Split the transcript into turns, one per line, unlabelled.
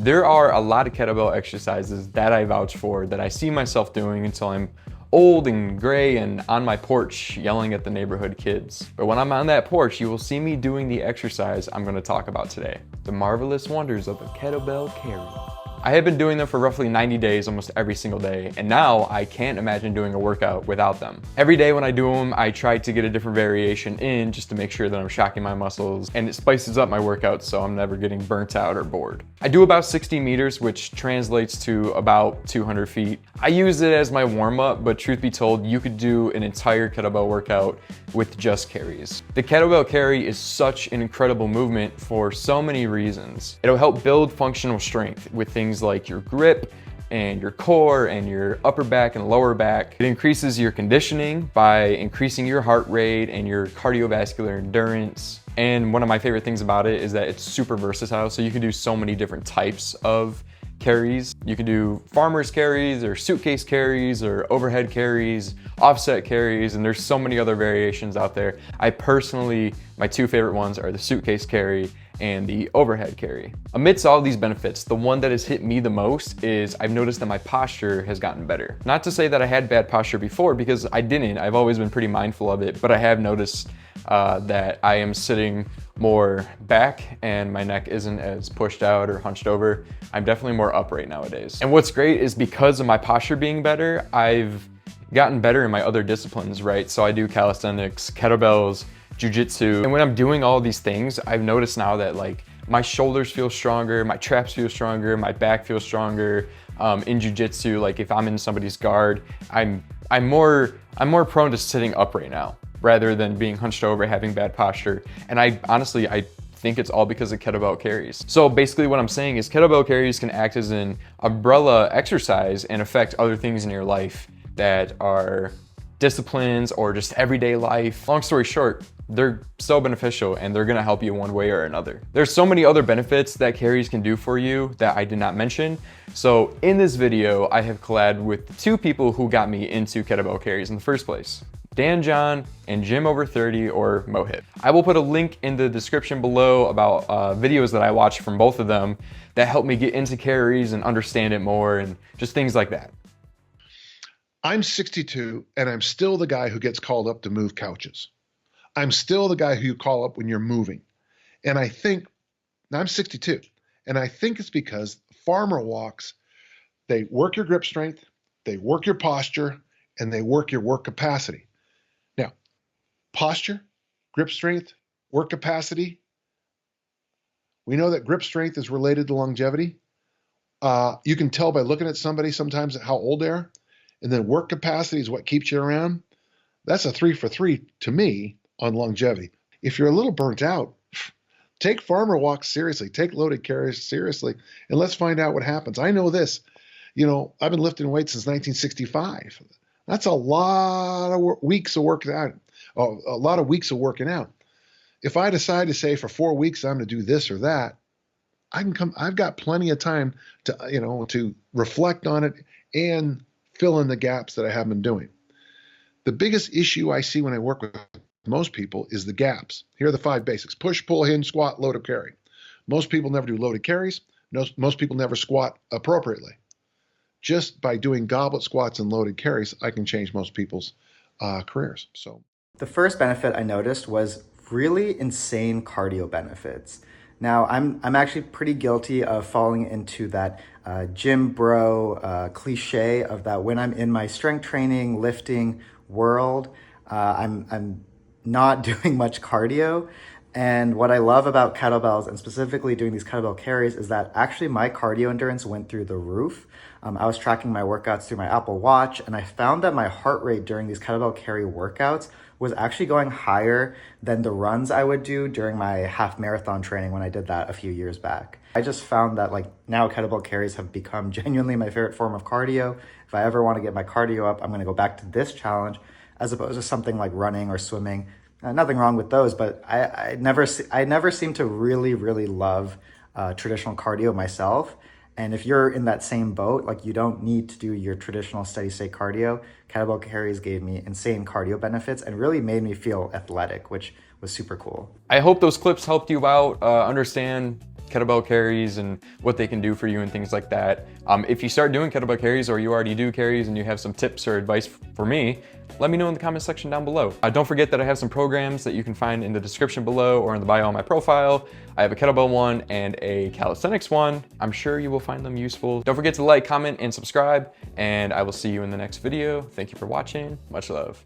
There are a lot of kettlebell exercises that I vouch for that I see myself doing until I'm old and gray and on my porch yelling at the neighborhood kids. But when I'm on that porch, you will see me doing the exercise I'm going to talk about today. The marvelous wonders of the kettlebell carry. I have been doing them for roughly 90 days almost every single day, and now I can't imagine doing a workout without them. Every day when I do them, I try to get a different variation in just to make sure that I'm shocking my muscles, and it spices up my workouts so I'm never getting burnt out or bored. I do about 60 meters, which translates to about 200 feet. I use it as my warm-up, but truth be told, you could do an entire kettlebell workout with just carries. The kettlebell carry is such an incredible movement for so many reasons. It'll help build functional strength with things like your grip and your core and your upper back and lower back. It increases your conditioning by increasing your heart rate and your cardiovascular endurance. And one of my favorite things about it is that it's super versatile, so you can do so many different types of carries. You can do farmer's carries or suitcase carries or overhead carries, offset carries, and there's so many other variations out there. I personally, my two favorite ones are the suitcase carry and the overhead carry. Amidst all these benefits, the one that has hit me the most is I've noticed that my posture has gotten better. Not to say that I had bad posture before, because I didn't. I've always been pretty mindful of it, but I have noticed that I am sitting more back and my neck isn't as pushed out or hunched over. I'm definitely more upright nowadays. And what's great is because of my posture being better, I've gotten better in my other disciplines, right? So I do calisthenics, kettlebells, jiu-jitsu. And when I'm doing all these things, I've noticed now that like my shoulders feel stronger, my traps feel stronger, my back feels stronger. In jiu-jitsu, like if I'm in somebody's guard, I'm more prone to sitting up right now rather than being hunched over, having bad posture. And I think it's all because of kettlebell carries. So basically what I'm saying is kettlebell carries can act as an umbrella exercise and affect other things in your life that are disciplines or just everyday life. Long story short, they're so beneficial and they're gonna help you one way or another. There's so many other benefits that carries can do for you that I did not mention. So in this video, I have collabed with two people who got me into kettlebell carries in the first place. Dan John and Jim over 30 or Mohith. I will put a link in the description below about videos that I watched from both of them that helped me get into carries and understand it more and just things like that.
I'm 62 and I'm still the guy who gets called up to move couches. I'm still the guy who you call up when you're moving. And I think, I'm 62, and I think it's because farmer walks, they work your grip strength, they work your posture, and they work your work capacity. Now, posture, grip strength, work capacity, we know that grip strength is related to longevity. You can tell by looking at somebody sometimes how old they are. And then work capacity is what keeps you around. That's a 3 for 3 to me on longevity. If you're a little burnt out, take farmer walks seriously, take loaded carries seriously, and let's find out what happens. I know this, I've been lifting weights since 1965. That's a lot of weeks of working out, a lot of weeks of working out. If I decide to say for 4 weeks I'm going to do this or that, I've got plenty of time to reflect on it and fill in the gaps that I have been doing. The biggest issue I see when I work with most people is the gaps. Here are the 5 basics: push, pull, hinge, squat, load, or carry. Most people never do loaded carries. Most people never squat appropriately. Just by doing goblet squats and loaded carries, I can change most people's careers. So
the first benefit I noticed was really insane cardio benefits. Now, I'm actually pretty guilty of falling into that gym bro cliche of that when I'm in my strength training, lifting world, I'm not doing much cardio. And what I love about kettlebells, and specifically doing these kettlebell carries, is that actually my cardio endurance went through the roof. I was tracking my workouts through my Apple Watch, and I found that my heart rate during these kettlebell carry workouts was actually going higher than the runs I would do during my half marathon training when I did that a few years back. I just found that now kettlebell carries have become genuinely my favorite form of cardio. If I ever want to get my cardio up, I'm going to go back to this challenge as opposed to something like running or swimming. Nothing wrong with those, but I never seem to really love traditional cardio myself. And if you're in that same boat, you don't need to do your traditional steady state cardio. Kettlebell carries gave me insane cardio benefits and really made me feel athletic, which was super cool.
I hope those clips helped you out understand kettlebell carries and what they can do for you and things like that. If you start doing kettlebell carries or you already do carries and you have some tips or advice for me, let me know in the comment section down below. Don't forget that I have some programs that you can find in the description below or in the bio on my profile. I have a kettlebell one and a calisthenics one. I'm sure you will find them useful. Don't forget to like, comment, and subscribe, and I will see you in the next video. Thank you for watching. Much love.